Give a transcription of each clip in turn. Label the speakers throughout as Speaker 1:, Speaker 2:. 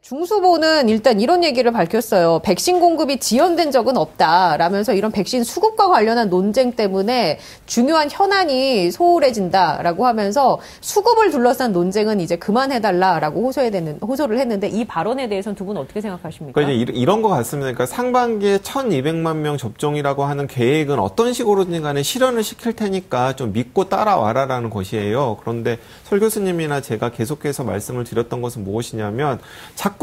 Speaker 1: 중수보는 일단 이런 얘기를 밝혔어요. 백신 공급이 지연된 적은 없다라면서 이런 백신 수급과 관련한 논쟁 때문에 중요한 현안이 소홀해진다라고 하면서 수급을 둘러싼 논쟁은 이제 그만해달라라고 호소를 했는데 이 발언에 대해서는 두 분 어떻게 생각하십니까?
Speaker 2: 그러니까 이제 이런 것 같습니다. 그러니까 상반기에 1,200만 명 접종이라고 하는 계획은 어떤 식으로든 간에 실현을 시킬 테니까 좀 믿고 따라와라라는 것이에요. 그런데 설 교수님이나 제가 계속해서 말씀을 드렸던 것은 무엇이냐면 자꾸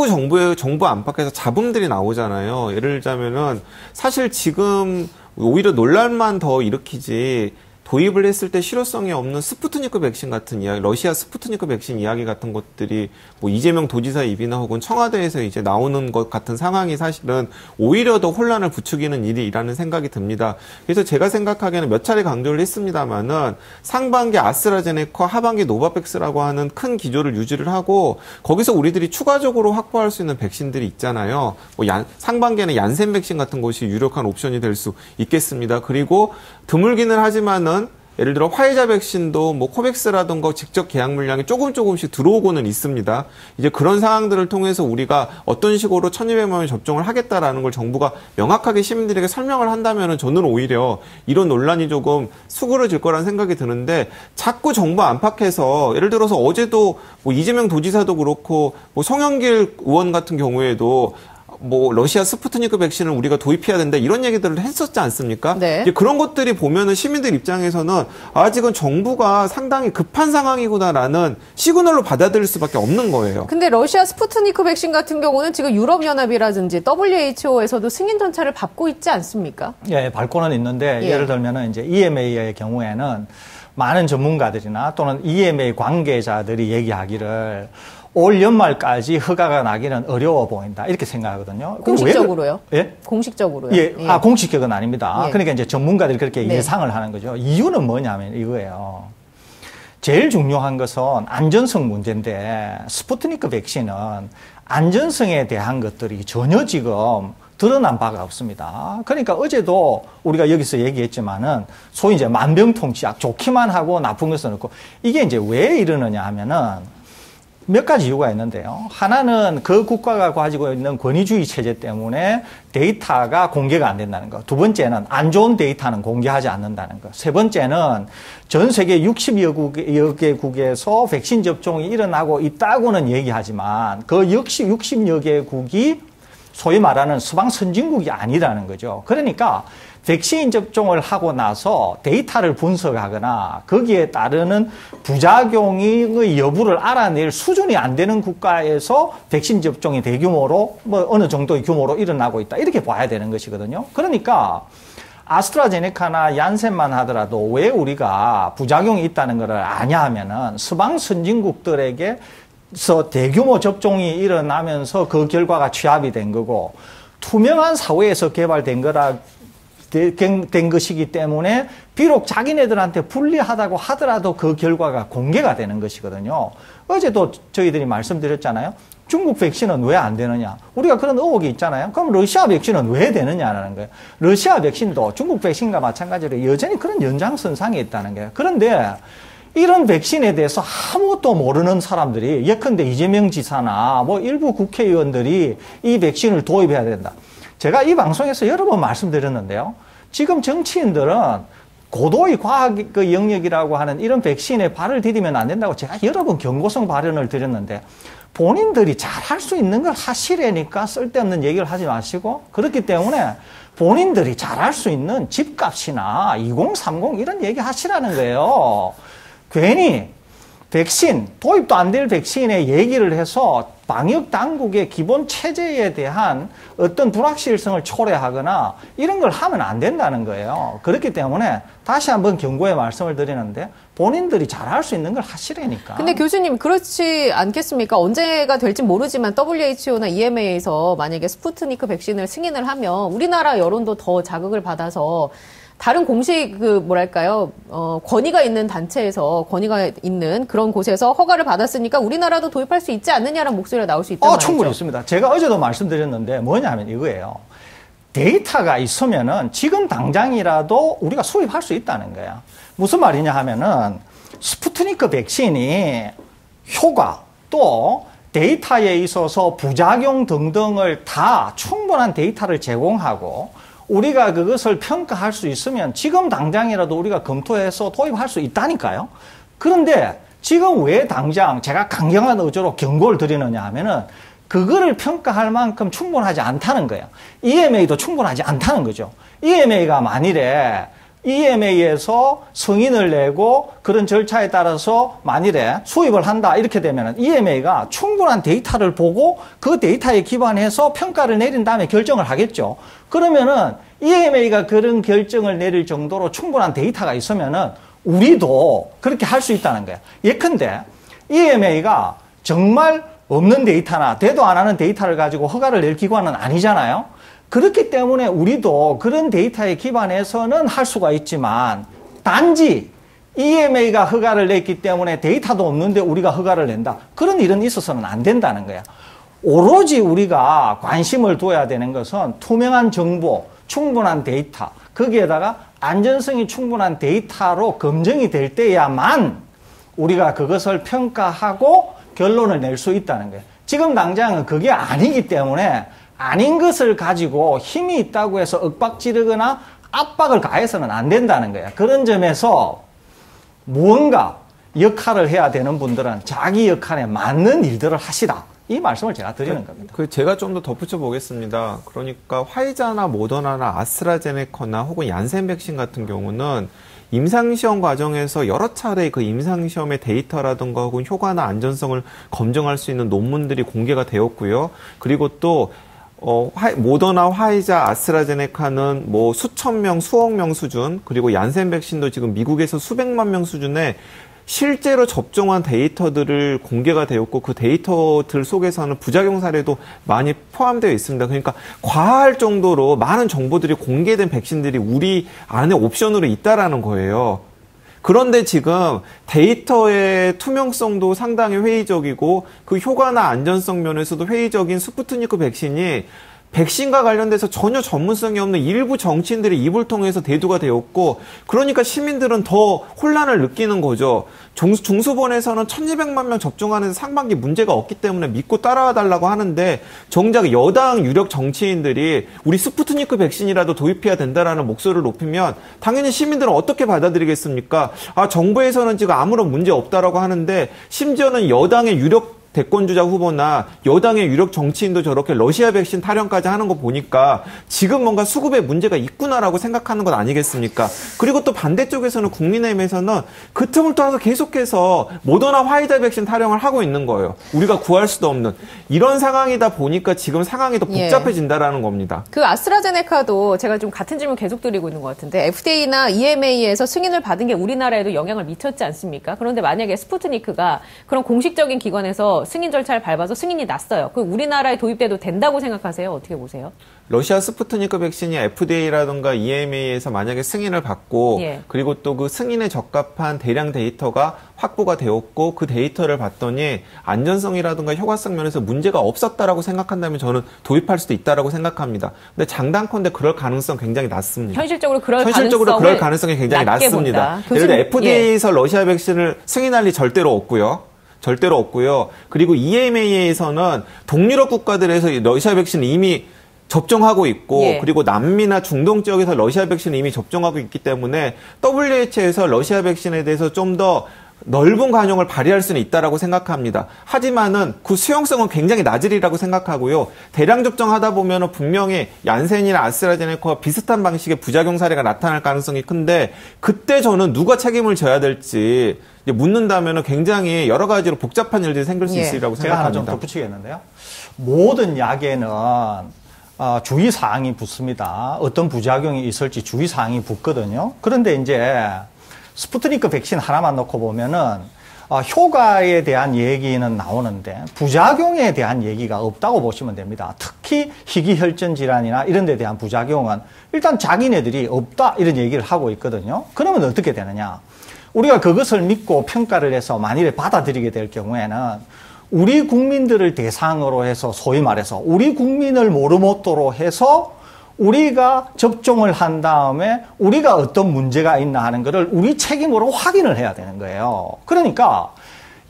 Speaker 2: 정부 안팎에서 잡음들이 나오잖아요. 예를 들자면은 사실 지금 오히려 논란만 더 일으키지 도입을 했을 때 실효성이 없는 스푸트니크 백신 같은 이야기, 러시아 스푸트니크 백신 이야기 같은 것들이 뭐 이재명 도지사 입이나 혹은 청와대에서 이제 나오는 것 같은 상황이 사실은 오히려 더 혼란을 부추기는 일이라는 생각이 듭니다. 그래서 제가 생각하기에는 몇 차례 강조를 했습니다만은 상반기 아스트라제네카, 하반기 노바백스라고 하는 큰 기조를 유지를 하고 거기서 우리들이 추가적으로 확보할 수 있는 백신들이 있잖아요. 뭐 상반기에는 얀센 백신 같은 것이 유력한 옵션이 될 수 있겠습니다. 그리고 드물기는 하지만은 예를 들어 화이자 백신도 뭐 코백스라든가 직접 계약 물량이 조금씩 들어오고는 있습니다. 이제 그런 상황들을 통해서 우리가 어떤 식으로 1,200만 명 접종을 하겠다라는 걸 정부가 명확하게 시민들에게 설명을 한다면은 저는 오히려 이런 논란이 조금 수그러질 거라는 생각이 드는데 자꾸 정부 안팎에서 예를 들어서 어제도 뭐 이재명 도지사도 그렇고 뭐 송영길 의원 같은 경우에도 뭐 러시아 스푸트니크 백신을 우리가 도입해야 된다 이런 얘기들을 했었지 않습니까?
Speaker 1: 네.
Speaker 2: 이제 그런 것들이 보면은 시민들 입장에서는 아직은 정부가 상당히 급한 상황이구나라는 시그널로 받아들일 수밖에 없는 거예요.
Speaker 1: 근데 러시아 스푸트니크 백신 같은 경우는 지금 유럽연합이라든지 WHO에서도 승인 전차를 밟고 있지 않습니까?
Speaker 3: 예, 밟고는 있는데 예를 들면은 이제 EMA의 경우에는 많은 전문가들이나 또는 EMA 관계자들이 얘기하기를 올 연말까지 허가가 나기는 어려워 보인다. 이렇게 생각하거든요.
Speaker 1: 공식적으로요?
Speaker 3: 예?
Speaker 1: 공식적으로요?
Speaker 3: 예.
Speaker 1: 예.
Speaker 3: 공식적은 아닙니다.
Speaker 1: 예.
Speaker 3: 그러니까 이제 전문가들이 그렇게
Speaker 1: 네.
Speaker 3: 예상을 하는 거죠. 이유는 뭐냐면 이거예요. 제일 중요한 것은 안전성 문제인데 스푸트니크 백신은 안전성에 대한 것들이 전혀 지금 드러난 바가 없습니다. 그러니까 어제도 우리가 여기서 얘기했지만은 소위 이제 만병통치약 좋기만 하고 나쁜 것은 없고 이게 이제 왜 이러느냐 하면은 몇 가지 이유가 있는데요. 하나는 그 국가가 가지고 있는 권위주의 체제 때문에 데이터가 공개가 안 된다는 것. 두 번째는 안 좋은 데이터는 공개하지 않는다는 것. 세 번째는 전 세계 60여 개국에서 백신 접종이 일어나고 있다고는 얘기하지만 그 역시 60여 개국이 소위 말하는 서방 선진국이 아니라는 거죠. 그러니까 백신 접종을 하고 나서 데이터를 분석하거나 거기에 따르는 부작용의 여부를 알아낼 수준이 안 되는 국가에서 백신 접종이 대규모로 뭐 어느 정도의 규모로 일어나고 있다. 이렇게 봐야 되는 것이거든요. 그러니까 아스트라제네카나 얀센만 하더라도 왜 우리가 부작용이 있다는 것을 아냐 하면은 서방 선진국들에게 대규모 접종이 일어나면서 그 결과가 취합이 된 거고 투명한 사회에서 개발된 거라 된 것이기 때문에 비록 자기네들한테 불리하다고 하더라도 그 결과가 공개가 되는 것이거든요. 어제도 저희들이 말씀드렸잖아요. 중국 백신은 왜 안 되느냐. 우리가 그런 의혹이 있잖아요. 그럼 러시아 백신은 왜 되느냐라는 거예요. 러시아 백신도 중국 백신과 마찬가지로 여전히 그런 연장선상에 있다는 거예요. 그런데 이런 백신에 대해서 아무것도 모르는 사람들이 예컨대 이재명 지사나 뭐 일부 국회의원들이 이 백신을 도입해야 된다. 제가 이 방송에서 여러 번 말씀드렸는데요. 지금 정치인들은 고도의 과학 영역이라고 하는 이런 백신에 발을 디디면 안 된다고 제가 여러 번 경고성 발언을 드렸는데 본인들이 잘할 수 있는 걸 하시려니까 쓸데없는 얘기를 하지 마시고 그렇기 때문에 본인들이 잘할 수 있는 집값이나 2030 이런 얘기 하시라는 거예요. 괜히 백신, 도입도 안 될 백신에 얘기를 해서 방역 당국의 기본 체제에 대한 어떤 불확실성을 초래하거나 이런 걸 하면 안 된다는 거예요. 그렇기 때문에 다시 한번 경고의 말씀을 드리는데 본인들이 잘할 수 있는 걸 하시라니까.
Speaker 1: 근데 교수님 그렇지 않겠습니까? 언제가 될지 모르지만 WHO나 EMA에서 만약에 스푸트니크 백신을 승인을 하면 우리나라 여론도 더 자극을 받아서 다른 공식 권위가 있는 단체에서 권위가 있는 그런 곳에서 허가를 받았으니까 우리나라도 도입할 수 있지 않느냐라는 목소리가 나올 수 있단 말이죠.
Speaker 3: 충분히 있습니다. 제가 어제도 말씀드렸는데 뭐냐면 이거예요. 데이터가 있으면은 지금 당장이라도 우리가 수입할 수 있다는 거야. 무슨 말이냐 하면은 스푸트니크 백신이 효과 또 데이터에 있어서 부작용 등등을 다 충분한 데이터를 제공하고 우리가 그것을 평가할 수 있으면 지금 당장이라도 우리가 검토해서 도입할 수 있다니까요. 그런데 지금 왜 당장 제가 강경한 의지로 경고를 드리느냐 하면은 그거를 평가할 만큼 충분하지 않다는 거예요. EMA도 충분하지 않다는 거죠. EMA가 만일에 EMA에서 승인을 내고 그런 절차에 따라서 만일에 수입을 한다 이렇게 되면 EMA가 충분한 데이터를 보고 그 데이터에 기반해서 평가를 내린 다음에 결정을 하겠죠. 그러면은 EMA가 그런 결정을 내릴 정도로 충분한 데이터가 있으면은 우리도 그렇게 할 수 있다는 거예요. 예컨대 EMA가 정말 없는 데이터나 대도 안 하는 데이터를 가지고 허가를 낼 기관은 아니잖아요. 그렇기 때문에 우리도 그런 데이터에 기반해서는 할 수가 있지만 단지 EMA가 허가를 냈기 때문에 데이터도 없는데 우리가 허가를 낸다. 그런 일은 있어서는 안 된다는 거야. 오로지 우리가 관심을 둬야 되는 것은 투명한 정보, 충분한 데이터, 거기에다가 안전성이 충분한 데이터로 검증이 될 때야만 우리가 그것을 평가하고 결론을 낼 수 있다는 거예요. 지금 당장은 그게 아니기 때문에 아닌 것을 가지고 힘이 있다고 해서 윽박지르거나 압박을 가해서는 안 된다는 거예요. 그런 점에서 무언가 역할을 해야 되는 분들은 자기 역할에 맞는 일들을 하시라. 이 말씀을 제가 드리는 겁니다.
Speaker 2: 제가 좀 더 덧붙여 보겠습니다. 그러니까 화이자나 모더나나 아스트라제네카나 혹은 얀센 백신 같은 경우는 임상시험 과정에서 여러 차례 그 임상시험의 데이터라든가 혹은 효과나 안전성을 검증할 수 있는 논문들이 공개가 되었고요. 그리고 또 모더나, 화이자, 아스트라제네카는 뭐 수천 명, 수억 명 수준, 그리고 얀센 백신도 지금 미국에서 수백만 명 수준의 실제로 접종한 데이터들을 공개가 되었고 그 데이터들 속에서는 부작용 사례도 많이 포함되어 있습니다. 그러니까 과할 정도로 많은 정보들이 공개된 백신들이 우리 안에 옵션으로 있다라는 거예요. 그런데 지금 데이터의 투명성도 상당히 회의적이고 그 효과나 안전성 면에서도 회의적인 스푸트니크 백신이 백신과 관련돼서 전혀 전문성이 없는 일부 정치인들의 입을 통해서 대두가 되었고, 그러니까 시민들은 더 혼란을 느끼는 거죠. 중수본에서는 1200만 명 접종하는 상반기 문제가 없기 때문에 믿고 따라와 달라고 하는데, 정작 여당 유력 정치인들이 우리 스푸트니크 백신이라도 도입해야 된다라는 목소리를 높이면 당연히 시민들은 어떻게 받아들이겠습니까? 정부에서는 지금 아무런 문제 없다라고 하는데, 심지어는 여당의 유력 대권주자 후보나 여당의 유력 정치인도 저렇게 러시아 백신 타령까지 하는 거 보니까 지금 뭔가 수급에 문제가 있구나라고 생각하는 것 아니겠습니까? 그리고 또 반대쪽에서는 국민의힘에서는 그 틈을 타서 계속해서 모더나 화이자 백신 타령을 하고 있는 거예요. 우리가 구할 수도 없는 이런 상황이다 보니까 지금 상황이 더 복잡해진다라는 겁니다.
Speaker 1: 그 아스트라제네카도 제가 좀 같은 질문 계속 드리고 있는 것 같은데 FDA나 EMA에서 승인을 받은 게 우리나라에도 영향을 미쳤지 않습니까? 그런데 만약에 스푸트니크가 그런 공식적인 기관에서 승인 절차를 밟아서 승인이 났어요. 그럼 우리나라에 도입돼도 된다고 생각하세요? 어떻게 보세요?
Speaker 2: 러시아 스푸트니크 백신이 FDA라든가 EMA에서 만약에 승인을 받고 그리고 또 그 승인에 적합한 대량 데이터가 확보가 되었고 그 데이터를 봤더니 안전성이라든가 효과성 면에서 문제가 없었다라고 생각한다면 저는 도입할 수도 있다라고 생각합니다. 근데 장단컨대 그럴 가능성 굉장히 낮습니다.
Speaker 1: 현실적으로 그럴
Speaker 2: 가능성이 굉장히 낮습니다. 예를 들어 FDA에서 러시아 백신을 승인할 리 절대로 없고요. 그리고 EMA에서는 동유럽 국가들에서 러시아 백신을 이미 접종하고 있고 그리고 남미나 중동 지역에서 러시아 백신을 이미 접종하고 있기 때문에 WHO에서 러시아 백신에 대해서 좀 더 넓은 관용을 발휘할 수는 있다라고 생각합니다. 하지만은 그 수용성은 굉장히 낮으리라고 생각하고요. 대량 접종하다 보면은 분명히 얀센이나 아스트라제네카와 비슷한 방식의 부작용 사례가 나타날 가능성이 큰데 그때 저는 누가 책임을 져야 될지 묻는다면은 굉장히 여러 가지로 복잡한 일들이 생길 수 있으리라고 생각합니다.
Speaker 3: 제가 하나 좀 덧붙이겠는데요. 모든 약에는 주의사항이 붙습니다. 어떤 부작용이 있을지 주의사항이 붙거든요. 그런데 이제 스푸트니크 백신 하나만 놓고 보면은 효과에 대한 얘기는 나오는데 부작용에 대한 얘기가 없다고 보시면 됩니다. 특히 희귀혈전 질환이나 이런 데 대한 부작용은 일단 자기네들이 없다 이런 얘기를 하고 있거든요. 그러면 어떻게 되느냐? 우리가 그것을 믿고 평가를 해서 만일에 받아들이게 될 경우에는 우리 국민들을 대상으로 해서 소위 말해서 우리 국민을 모르모토로 해서 우리가 접종을 한 다음에 우리가 어떤 문제가 있나 하는 것을 우리 책임으로 확인을 해야 되는 거예요. 그러니까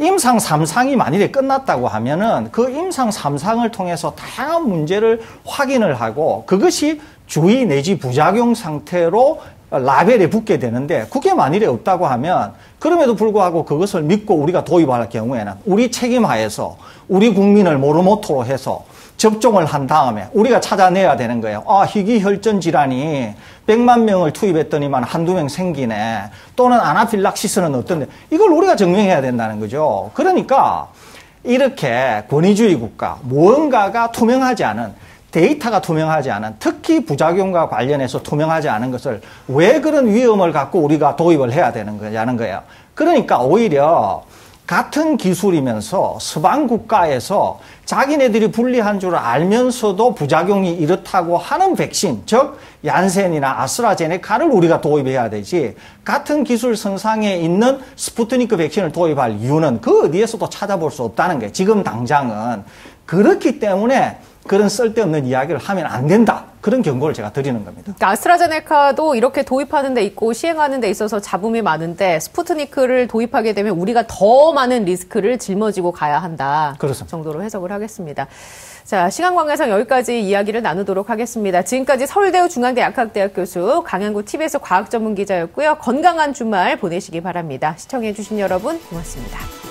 Speaker 3: 임상 3상이 만일에 끝났다고 하면은 그 임상 3상을 통해서 다양한 문제를 확인을 하고 그것이 주의 내지 부작용 상태로 라벨에 붙게 되는데 그게 만일에 없다고 하면 그럼에도 불구하고 그것을 믿고 우리가 도입할 경우에는 우리 책임하에서 우리 국민을 모르모토로 해서 접종을 한 다음에 우리가 찾아내야 되는 거예요. 아, 희귀혈전 질환이 100만 명을 투입했더니만 한두 명 생기네. 또는 아나필락시스는 어떤데. 이걸 우리가 증명해야 된다는 거죠. 그러니까 이렇게 권위주의 국가, 무언가가 투명하지 않은, 데이터가 투명하지 않은, 특히 부작용과 관련해서 투명하지 않은 것을 왜 그런 위험을 갖고 우리가 도입을 해야 되는 거냐는 거예요. 그러니까 오히려 같은 기술이면서 서방 국가에서 자기네들이 불리한 줄 알면서도 부작용이 이렇다고 하는 백신, 즉 얀센이나 아스트라제네카를 우리가 도입해야 되지 같은 기술 선상에 있는 스푸트니크 백신을 도입할 이유는 그 어디에서도 찾아볼 수 없다는 거예요. 지금 당장은. 그렇기 때문에 그런 쓸데없는 이야기를 하면 안 된다. 그런 경고를 제가 드리는 겁니다.
Speaker 1: 그러니까 아스트라제네카도 이렇게 도입하는 데 있고 시행하는 데 있어서 잡음이 많은데 스푸트니크를 도입하게 되면 우리가 더 많은 리스크를 짊어지고 가야 한다.
Speaker 3: 그렇습니다.
Speaker 1: 정도로 해석을 하겠습니다. 자, 시간 관계상 여기까지 이야기를 나누도록 하겠습니다. 지금까지 서울대우 중앙대학학대학 교수 강양구 TBS 과학전문기자였고요. 건강한 주말 보내시기 바랍니다. 시청해주신 여러분 고맙습니다.